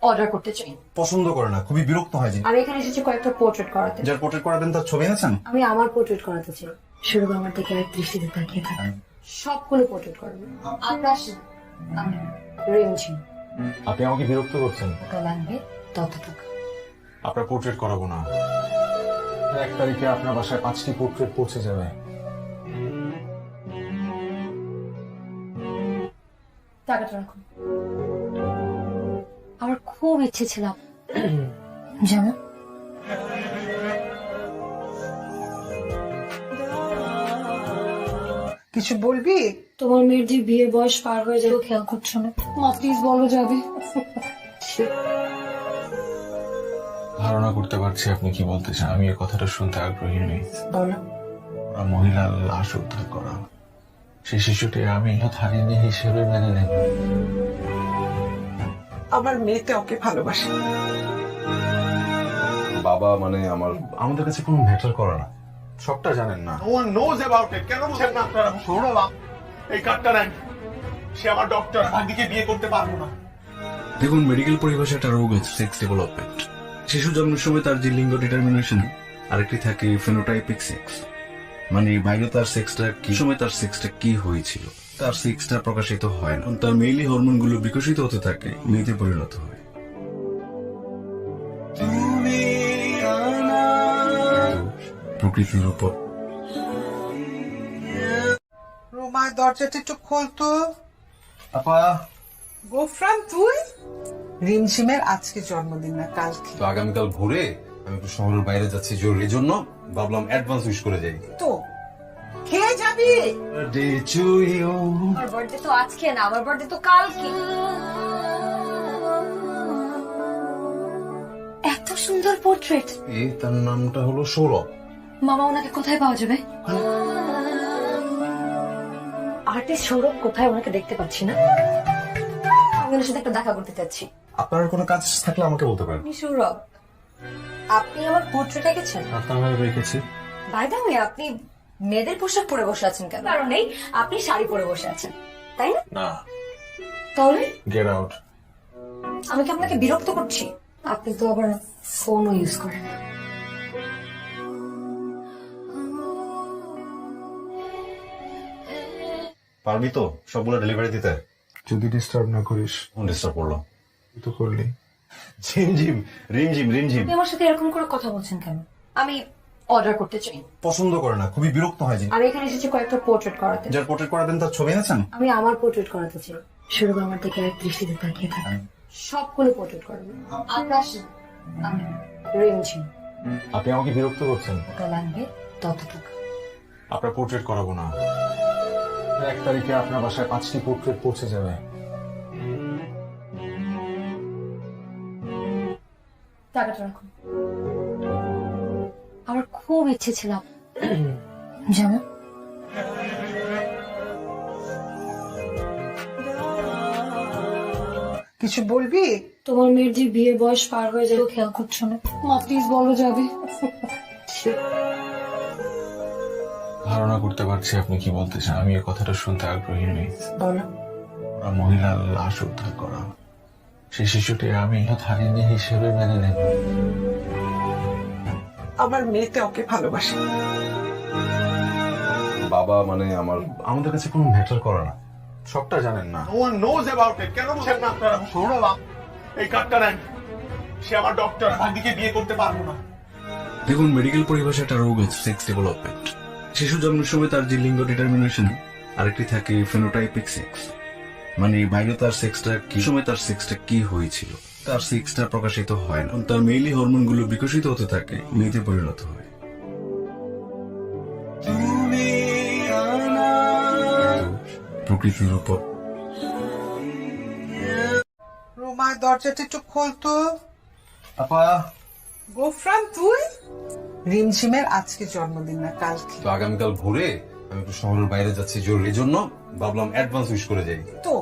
অর্ডার করতে চাই। পছন্দ করে না, খুবই বিরক্ত হয়। আমি এখানে এসেছি কয়েকটা পোর্ট্রেট করাতে। যার পোর্ট্রেট করাবেন তার ছবি এনেছেন? আমি আমার পোর্ট্রেট করাতে চাই। শুরু আমার দিকে এক দৃষ্টিতে তাকিয়ে থাকেন। সবগুলো পোর্ট্রেট করবো। আকাশ, আমি রিমঝিম। আপনি আমাকে বিরক্ত করছেন। টাকা লাগবে তত টাকা। আপনার পোর্ট্রেট করাবো না। 1 তারিখে আপনার বাসায় 5টি পোর্ট্রেট পৌঁছে যাবে। টাকাটা রাখুন। আমার খুব ইচ্ছে ছিল যেমন কিছু বলবি? তোমার মেয়ের যে বিয়ের বয়স পার হয়ে যাবে খেয়াল করছো না? মা প্লিজ বলো যাবে। ধারণা করতে পারছি আপনি কি বলতে চান। আমি এই কথাটা শুনতে আগ্রহী নই। বলো। ওরা মহিলার লাশ উদ্ধার করা, সেই শিশুটি আমি হারিনি হিসেবে মেনে নেব। আমার মেয়েতে ওকে ভালোবাসে। বাবা মানে আমাদের কাছে কোনো ম্যাটার করে না। সবটা জানেন না। No one knows about it. কেন বুঝেন না আপনারা? সৌরভ, এই কার্ডটা নেন। সে আমার ডক্টর, ভাগ্যিকে বিয়ে করতে পারবো না। দেখুন, মেডিকেল পরিভাষায় একটা রোগ আছে সেক্স ডেভেলপমেন্ট। শিশু জন্মের সময় তার যে লিঙ্গ ডিটারমিনেশন, আরেকটি থাকে ফেনোটাইপিক সেক্স, মানে বাইরে তার সেক্সটা কি সময় তার সেক্সটা কি হয়েছিল, তার সেক্সটা প্রকাশিত হয় না। তার মেইলি হরমোনগুলো বিকশিত হতে থাকে, মেয়েতে পরিণত হয়। প্রকৃতির উপর রোমা, দরজাটা একটু খোলতো। আপা, গোফরান তুই? রিমঝিমের আজকে জন্মদিন না কালকে। তো আগামীকাল ভোরে আমি একটু শহরের বাইরে যাচ্ছি জরুরি জন্য, ভাবলাম অ্যাডভান্স উইশ করে যাই। তো খেয়ে যাবি? আমার বার্থডে তো আজকে না, আমার বার্থডে তো কালকে। এত সুন্দর পোর্ট্রেট। তার নামটা হলো সৌরভ। মামা, ওনাকে কোথায় পাওয়া যাবে? আর্টিস্ট সৌরভ কোথায়? ওনাকে দেখতে পাচ্ছি না। আমি ওনার সাথে একটা দেখা করতে চাচ্ছি। আপনার কোনো কাজ থাকলে আমাকে বলতে পারেন। আপনি সৌরভ, আপনি আমার পোর্ট্রেট এঁকেছেন? আপনার রেখেছি। বাই দ্য ওয়ে, আপনি মেয়েদের পোশাক পরে বসে আছেন কেন? কারণ নেই, আপনি শাড়ি পরে বসে আছেন, তাই না? না, তাহলে গেট আউট। আমি কি আপনাকে বিরক্ত করছি? আপনি তো আবার ফোনও ইউজ করেন। পারবি তো সবগুলো ডেলিভারি দিতে? যদি ডিস্টার্ব না করিস। কোন ডিস্টার্ব করলো? তুই তো করলি। ঝিমঝিম, রিমঝিম রিমঝিম। আপনি আমার সাথে এরকম করে কথা বলছেন কেন? আমি অর্ডার করতে চাই। পছন্দ করে না, খুবই বিরক্ত হয়। আমি এখানে এসেছি কয়েকটা পোর্ট্রেট করাতে। যার পোর্ট্রেট করাবেন তার ছবি এনেছেন? আমি আমার পোর্ট্রেট করাতে চাই। শুরু আমার দিকে এক দৃষ্টিতে তাকিয়ে থাকেন। সবগুলো পোর্ট্রেট করবো। আকাশ, আমি রিমঝিম। আপনি আমাকে বিরক্ত করছেন। টাকা লাগবে তত টাকা। আপনার পোর্ট্রেট করাবো না। 1 তারিখে আপনার বাসায় 5টি পোর্ট্রেট পৌঁছে যাবে। টাকাটা রাখুন। আমার খুব ইচ্ছে ছিল যেমন কিছু বলবি? তোমার মেয়ের যে বিয়ের বয়স পার হয়ে যাবে খেয়াল করছো না। মা প্লিজ বলো যাবে। ধারণা করতে পারছি আপনি কি বলতে চান। আমি এই কথাটা শুনতে আগ্রহী নই। বলো। ওরা মহিলার লাশ উদ্ধার করা, সেই শিশুটি আমি হারিনি হিসেবে মেনে নেব। আমার মেয়েতে ওকে ভালোবাসে। বাবা মানে আমাদের কাছে কোনো ম্যাটার করে না। সবটা জানেন না। No one knows about it. কেন বুঝেন না আপনারা? সৌরভ, এই কার্ডটা নেন। সে আমার ডক্টর। ভাগ্যিকে বিয়ে করতে পারবো না। দেখুন, মেডিকেল পরিভাষাটা রোগ আছে সেক্স ডেভেলপমেন্ট। শিশু জন্মের সময় তার যে লিঙ্গ ডিটারমিনেশন, আরেকটি থাকে ফেনোটাইপিক সেক্স, মানে বাইরে তার সেক্সটা কি সময় তার সেক্সটা কি হয়েছিল, তার সেক্সটা প্রকাশিত হয় না। তার মেইলি হরমোনগুলো বিকশিত হতে থাকে, মেয়েতে পরিণত হয়। প্রকৃতির উপর রোমা, দরজাটা একটু খোলতো। আপা, গোফরান তুই? রিমঝিমের আজকে জন্মদিন না কালকে। তো আগামীকাল ভোরে আমি একটু শহরের বাইরে যাচ্ছি জরুরি জন্য, ভাবলাম অ্যাডভান্স উইশ করে যাই। তো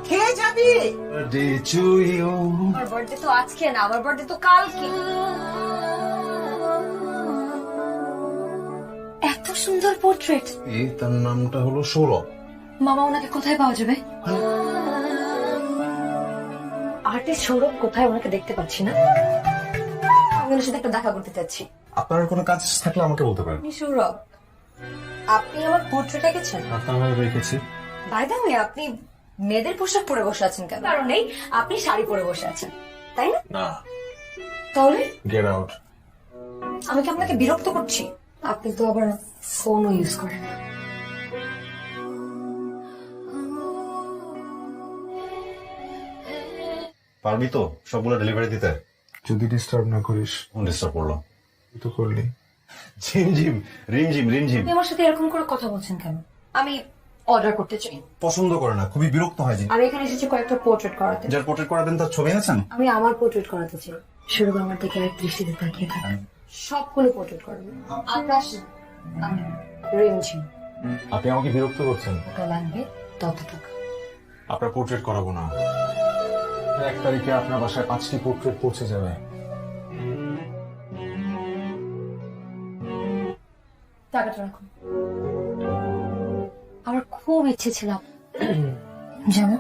খেয়ে যাবি? আমার বার্থডে তো আজকে না, আমার বার্থডে তো কালকে। এত সুন্দর পোর্ট্রেট। তার নামটা হলো সৌরভ। মামা, ওনাকে কোথায় পাওয়া যাবে? আর্টিস্ট সৌরভ কোথায়? ওনাকে দেখতে পাচ্ছি না। আমি ওনার সাথে একটা দেখা করতে চাচ্ছি। আপনার কোনো কাজ থাকলে আমাকে বলতে পারেন। আপনি সৌরভ, আপনি আমার পোর্ট্রেট এঁকেছেন? আপনার রেখেছি। বাই দ্য ওয়ে, আপনি মেয়েদের পোশাক পরে বসে আছেন কেন? কারণ নেই, আপনি শাড়ি পরে বসে আছেন, তাই না? না, তাহলে গেট আউট। আমি কি আপনাকে বিরক্ত করছি? আপনি তো আবার ফোনও ইউজ করেন। পারবি তো সবগুলো ডেলিভারি দিতে? যদি ডিস্টার্ব না করিস। ডিস্টার্ব করলাম। তুই তো করলি। ঝিমঝিম, রিমঝিম রিমঝিম। আপনি আমার সাথে এরকম করে কথা বলছেন কেন? আমি অর্ডার করতে চাই। পছন্দ করে না, খুবই বিরক্ত হয়। আমি এখানে এসেছি কয়েকটা পোর্ট্রেট করাতে। যার পোর্ট্রেট করাবেন তার ছবি আছেন? আমি আমার পোর্ট্রেট করাতে চাই। সৌরভ আমার দিকে এক দৃষ্টিতে তাকিয়ে থাকে। সবগুলো পোর্ট্রেট করবো। আকাশ না, আমি রিমঝিম। আপনি আমাকে বিরক্ত করছেন। টাকা লাগবে তত টাকা। আপনার পোর্ট্রেট করাবো না। 1 তারিখে আপনার বাসায় 5টি পোর্ট্রেট পৌঁছে যাবে। টাকাটা রাখুন। আমার খুব ইচ্ছে ছিল যেমন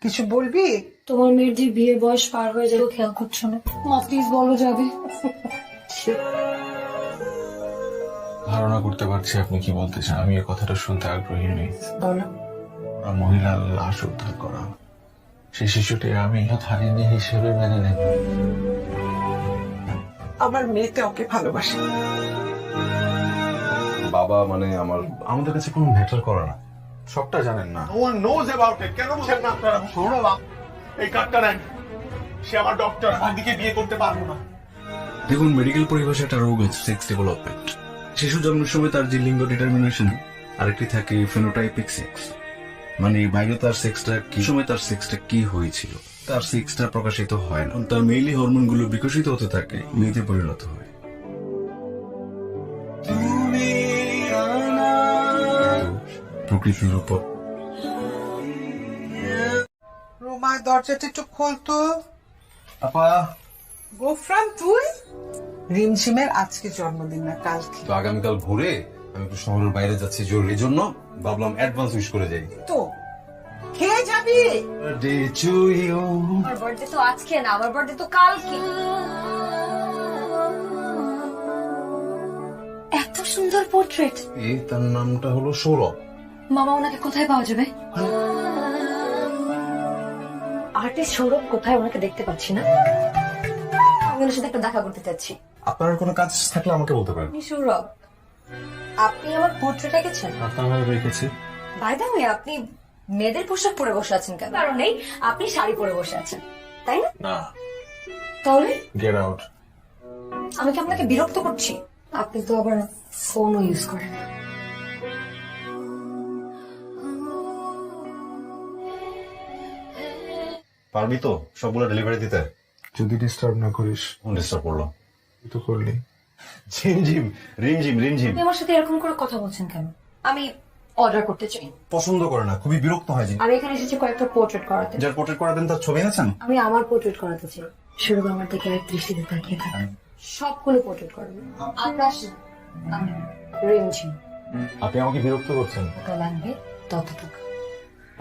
কিছু বলবি? তোমার মেয়ের যে বিয়ের বয়স পার হয়ে যাবে খেয়াল করছো না। মা প্লিজ বলো যাবে। ধারণা করতে পারছি আপনি কি বলতে চান। আমি এই কথাটা শুনতে আগ্রহী নই। বলো। ওরা মহিলার লাশ উদ্ধার করা, সেই শিশুটি আমি হারিনি হিসেবে মেনে নেব। আমার মেয়েতে ওকে ভালোবাসে। বাবা মানে আমাদের কাছে কোনো ম্যাটার করে না। সবটা জানেন না। No one knows about it. কেন বুঝেন না আপনারা? সৌরভ, এই কার্ডটা নেন। সে আমার ডক্টর। ভাগ্যিকে বিয়ে করতে পারবো না। দেখুন, মেডিকেল পরিভাষাটা রোগ আছে সেক্স ডেভেলপমেন্ট। শিশু জন্মের সময় তার যে লিঙ্গ ডিটারমিনেশন, আরেকটি থাকে ফেনোটাইপিক সেক্স, মানে বাইরে তার সেক্সটা কি সময় তার সেক্সটা কি হয়েছিল, তার সেক্সটা প্রকাশিত হয় না। তার মেইলি হরমোনগুলো বিকশিত হতে থাকে, মেয়েতে পরিণত হয়। প্রকৃতির উপর রোমা, দরজাটা একটু খোলতো। আপা, গোফরান তুই? রিমঝিমের আজকে জন্মদিন না কালকে। তো আগামীকাল ভোরে আমি একটু শহরের বাইরে যাচ্ছি জরুরি জন্য, ভাবলাম অ্যাডভান্স উইশ করে যাই। তো খেয়ে যাবি? আমার বার্থডে তো আজকে না, আমার বার্থডে তো কালকে। এত সুন্দর পোর্ট্রেট। তার নামটা হলো সৌরভ। মামা, ওনাকে কোথায় পাওয়া যাবে? আর্টিস্ট সৌরভ কোথায়? ওনাকে দেখতে পাচ্ছি না। আমি ওনার সাথে একটা দেখা করতে চাচ্ছি। আপনার কোনো কাজ থাকলে আমাকে বলতে পারেন। আপনি সৌরভ, আপনি আমার পোর্ট্রেট এঁকেছেন? আপনার রেখেছি। বাই দ্য ওয়ে, আপনি মেয়েদের পোশাক পরে বসে আছেন কেন? কারণ নেই, আপনি শাড়ি পরে বসে আছেন, তাই না? না, তাহলে গেট আউট। আমি কি আপনাকে বিরক্ত করছি? আপনি তো আবার ফোনও ইউজ করেন। পারবি তো সবগুলো ডেলিভারি দিতে? যদি ডিস্টার্ব না করিস কোন ডিস্টার্ব করলো? তুই তো করলি। ঝিমঝিম রিমঝিম রিমঝিম আপনি আমার সাথে এরকম করে কথা বলছেন কেন? আমি অর্ডার করতে চাই। পছন্দ করে না, খুবই বিরক্ত হয়। আমি এখানে এসেছি কয়েকটা পোর্ট্রেট করাতে। যার পোর্ট্রেট করাবেন তার ছবি এনেছেন? আমি আমার পোর্ট্রেট করাতে চাই। শুরু আমার দিকে এক দৃষ্টিতে তাকিয়ে থাকা। সবগুলো পোর্ট্রেট করবো। আকাশ না, আমি রিমঝিম। আপনি আমাকে বিরক্ত করছেন। টাকা লাগবে ততটুকু।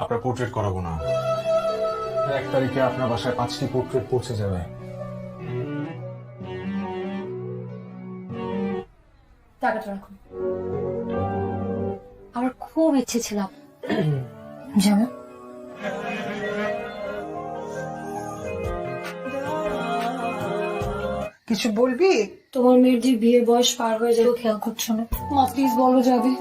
আপনার পোর্ট্রেট করাবো না। 1 তারিখে আপনার বাসায় 5টি পোর্ট্রেট পৌঁছে যাবে। টাকাটা রাখুন। আমার খুব ইচ্ছে ছিল যেমন কিছু বলবি? তোমার মেয়ের যে বিয়ের বয়স পার হয়ে যাবে খেয়াল করছো না? মা প্লিজ বলো যাবে।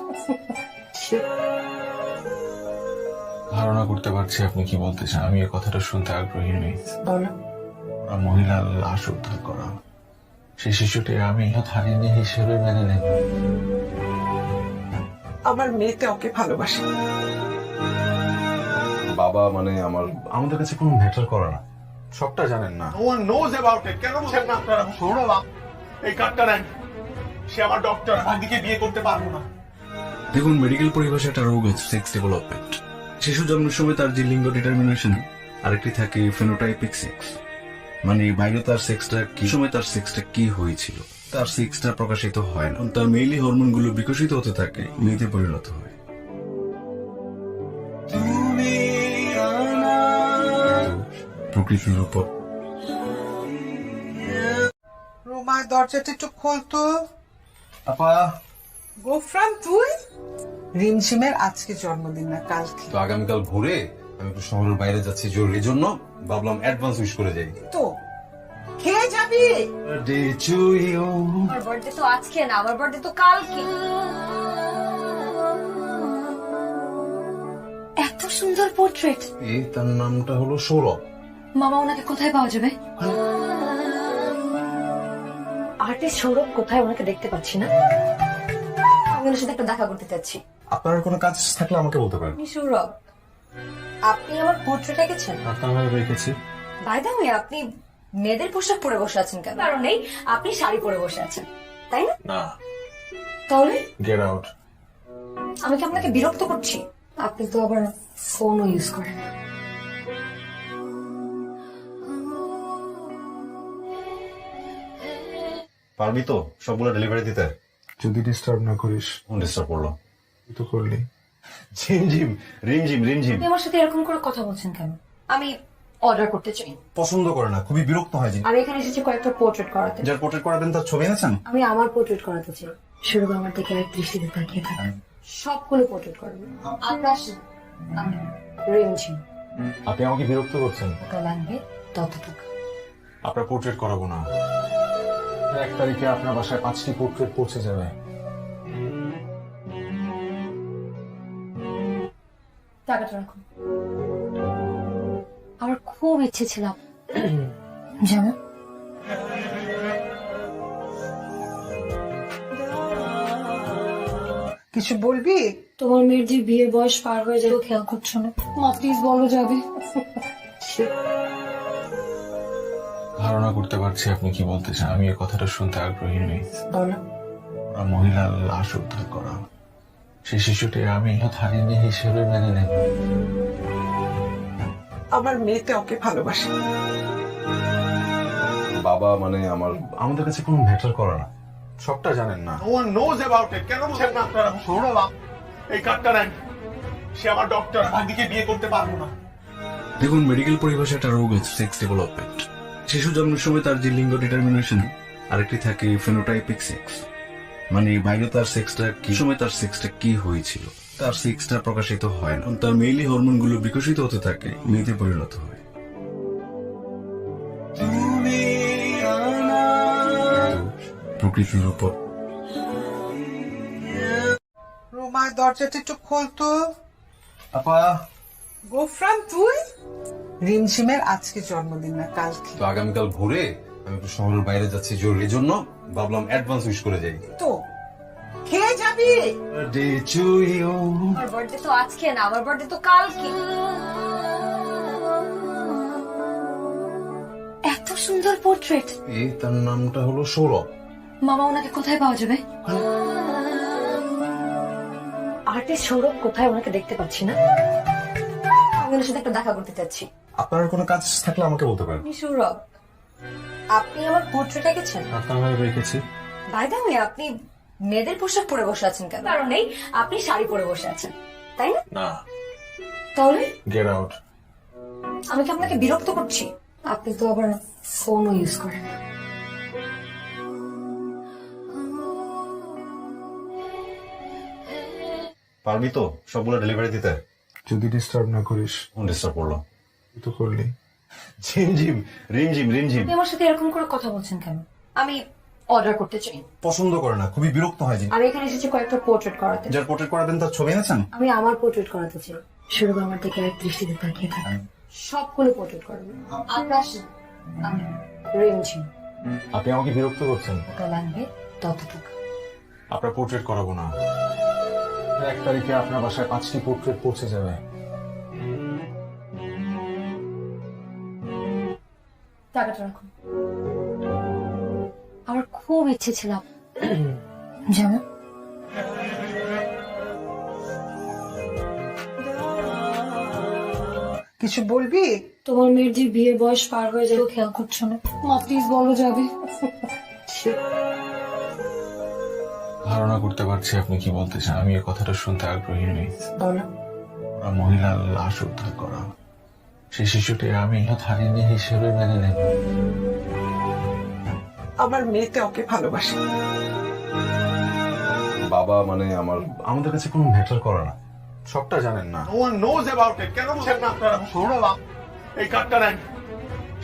ধারণা করতে পারছি আপনি কি বলতে চান। আমি এই কথাটা শুনতে আগ্রহী নই। বলো। ওরা মহিলার লাশ উদ্ধার করা, সেই শিশুটি আমি হারিনি হিসেবে মেনে নেব। আমার মেয়েতে ওকে ভালোবাসে। বাবা মানে আমাদের কাছে কোনো ম্যাটার করে না। সবটা জানেন না। No one knows about it. কেন বুঝেন না আপনারা? সৌরভ, এই কার্ডটা নেন। সে আমার ডক্টর। ভাগ্যিকে বিয়ে করতে পারবো না। দেখুন, মেডিকেল পরিভাষা একটা রোগ হচ্ছে সেক্স ডেভেলপমেন্ট। শিশু জন্মের সময় তার যে লিঙ্গ ডিটারমিনেশন, আরেকটি থাকে ফেনোটাইপিক সেক্স, মানে বাইরে তার সেক্সটা কি সময় তার সেক্সটা কি হয়েছিল, তার সেক্সটা প্রকাশিত হয় না। তার মেইলি হরমোনগুলো বিকশিত হতে থাকে, মেয়েতে পরিণত হয়। প্রকৃতির উপর রোমা, দরজাটা একটু খোলতো। আপা, গোফরান তুই? রিমঝিমের আজকে জন্মদিন না কালকে। তো আগামীকাল ভোরে আমি একটু শহরের বাইরে যাচ্ছি জরুরি জন্য, ভাবলাম অ্যাডভান্স উইশ করে যাই। তো খেয়ে যাবি? আমার বার্থডে তো আজকে না, আমার বার্থডে তো কালকে। এত সুন্দর পোর্ট্রেট। তার নামটা হলো সৌরভ। মামা, ওনাকে কোথায় পাওয়া যাবে? আর্টিস্ট সৌরভ কোথায়? ওনাকে দেখতে পাচ্ছি না। আমি ওনার সাথে একটা দেখা করতে চাচ্ছি। আপনার কোনো কাজ থাকলে আমাকে বলতে পারেন। আপনি সৌরভ, আপনি আমার পোর্ট্রেট এঁকেছেন? আপনার রেখেছি। বাই দ্য ওয়ে, আপনি মেয়েদের পোশাক পরে বসে আছেন কেন? কারণ নেই, আপনি শাড়ি পরে বসে আছেন, তাই না? না, তাহলে গেট আউট। আমি কি আপনাকে বিরক্ত করছি? আপনি তো আবার ফোনও ইউজ করেন। পারবি তো সবগুলো ডেলিভারি দিতে? যদি ডিস্টার্ব না করিস। কোন ডিস্টার্ব করলো? তুই তো করলি। ঝিমঝিম রিমঝিম রিমঝিম আপনি আমার সাথে এরকম করে কথা বলছেন কেন? আমি অর্ডার করতে চাই। পছন্দ করে না, খুবই বিরক্ত হয়। আমি এখানে এসেছি কয়েকটা পোর্ট্রেট করাতে। যার পোর্ট্রেট করাবেন তার ছবি এনেছেন? আমি আমার পোর্ট্রেট করাতে চাই। শুরু আমার দিকে এক দৃষ্টিতে তাকিয়ে থাকা। সবগুলো পোর্ট্রেট করবো। আকাশ না, আমি রিমঝিম। আপনি আমাকে বিরক্ত করছেন। টাকা লাগবে ততটুকু। আপনার পোর্ট্রেট করাবো না। 1 তারিখে আপনার বাসায় 5টি পোর্ট্রেট পৌঁছে যাবে। টাকাটা রাখুন। আমার খুব ইচ্ছে ছিল যেমন কিছু বলবি? তোমার মেয়ের যে বিয়ের বয়স পার হয়ে যাবে খেয়াল করছো না? মা প্লিজ বলো যাবে। ধারণা করতে পারছি আপনি কি বলতে চান। আমি এই কথাটা শুনতে আগ্রহী নই। বলো। ওরা মহিলার লাশ উদ্ধার করা, সেই শিশুটি আমি হারিনি হিসেবে মেনে নেব। আমার মেয়েতে ওকে ভালোবাসে। বাবা মানে আমাদের কাছে কোনো ম্যাটার করে না। সবটা জানেন না। No one knows about it. কেন বুঝেন না আপনারা? সৌরভ, এই কার্ডটা নেন। সে আমার ডক্টর। ভাগ্যিকে বিয়ে করতে পারবো না। দেখুন, মেডিকেল পরিভাষা একটা রোগ হচ্ছে সেক্স ডেভেলপমেন্ট। শিশু জন্মের সময় তার যে লিঙ্গ ডিটারমিনেশন, আরেকটি থাকে ফেনোটাইপিক সেক্স, মানে বাইরে তার সেক্সটা কি সময় তার সেক্সটা কি হয়েছিল, তার সেক্সটা প্রকাশিত হয় না। তার মেইলি হরমোনগুলো বিকশিত হতে থাকে, মেয়েতে পরিণত হয়। প্রকৃতির উপর রোমা, দরজাটা একটু খোলতো। আপা, গোফরান তুই? রিমঝিমের আজকে জন্মদিন না কালকে। তো আগামীকাল ভোরে আমি একটু শহরের বাইরে যাচ্ছি জরুরি জন্য, ভাবলাম অ্যাডভান্স উইশ করে যাই। তো খেয়ে যাবি? আমার বার্থডে তো আজকে না, আমার বার্থডে তো কালকে। এত সুন্দর পোর্ট্রেট। এই তার নামটা হলো সৌরভ। মামা ওনাকে কোথায় পাওয়া যাবে? আর্টিস্ট সৌরভ কোথায়? ওনাকে দেখতে পাচ্ছি না। আমি ওনার সাথে একটা দেখা করতে চাচ্ছি। আপনার কোনো কাজ থাকলে আমাকে বলতে পারেন। আপনি সৌরভ, আপনি আমার পোর্ট্রেট এঁকেছেন? আপনার রেখেছি। বাই দ্য ওয়ে, আপনি মেয়েদের পোশাক পরে বসে আছেন কেন? কারণ নেই, আপনি শাড়ি পরে বসে আছেন, তাই না? না, তাহলে গেট আউট। আমি কি আপনাকে বিরক্ত করছি? আপনি তো আবার ফোনও ইউজ করেন। পারবি তো সবগুলো ডেলিভারি দিতে? যদি ডিস্টার্ব না করিস। কোন ডিস্টার্ব করলো? তুই তো করলি। ঝিমঝিম রিমঝিম রিমঝিম। আপনি আমার সাথে এরকম করে কথা বলছেন কেন? আমি অর্ডার করতে চাই। পছন্দ করে না, খুবই বিরক্ত হয়। আমি এখানে এসেছি কয়েকটা পোর্ট্রেট করাতে। যার পোর্ট্রেট করাবেন তার ছবি এনেছেন? আমি আমার পোর্ট্রেট করাতে চাই। সৌরভ আমার দিকে এক দৃষ্টিতে তাকিয়ে থাকে। সবগুলো পোর্ট্রেট করবো। আকাশ না, আমি রিমঝিম। আপনি আমাকে বিরক্ত করছেন। টাকা লাগবে ততটুকু। আপনার পোর্ট্রেট করাবো না। 1 তারিখে আপনার বাসায় 5টি পোর্ট্রেট পৌঁছে যাবে। টাকাটা রাখুন। আমার খুব ইচ্ছে ছিল যেমন কিছু বলবি? তোমার মেয়ের যে বিয়ের বয়স পার হয়ে যাবে খেয়াল করছো না? মা প্লিজ বলো যাবে। ধারণা করতে পারছি আপনি কি বলতে চান। আমি এই কথাটা শুনতে আগ্রহী নই। বলো। ওরা মহিলার লাশ উদ্ধার করা, সেই শিশুটি আমি হারিনি হিসেবে মেনে নেব। আমার মেয়েতে ওকে ভালোবাসে। বাবা মানে আমাদের কাছে কোনো ম্যাটার করে না। সবটা জানেন না। No one knows about it. কেন বুঝেন না আপনারা? সৌরভ, এই কার্ডটা নেন।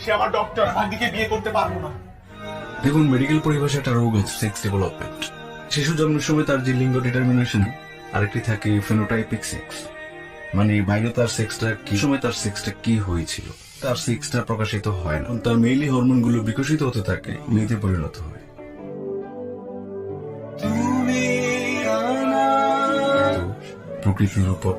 সে আমার ডক্টর, ভাগ্নিকে বিয়ে করতে পারবো না। দেখুন, মেডিকেল পরিভাষাটা রোগ সেক্স ডেভেলপমেন্ট। শিশু জন্মের সময় তার যে লিঙ্গ ডিটারমিনেশন, আরেকটি থাকে ফেনোটাইপিক সেক্স, মানে বাইরে তার সেক্সটা কি সময় তার সেক্সটা কি হয়েছিল, তার সেক্সটা প্রকাশিত হয় না। তার মেইলি হরমোনগুলো বিকশিত হতে থাকে, মেয়েতে পরিণত হয়। প্রকৃতির উপর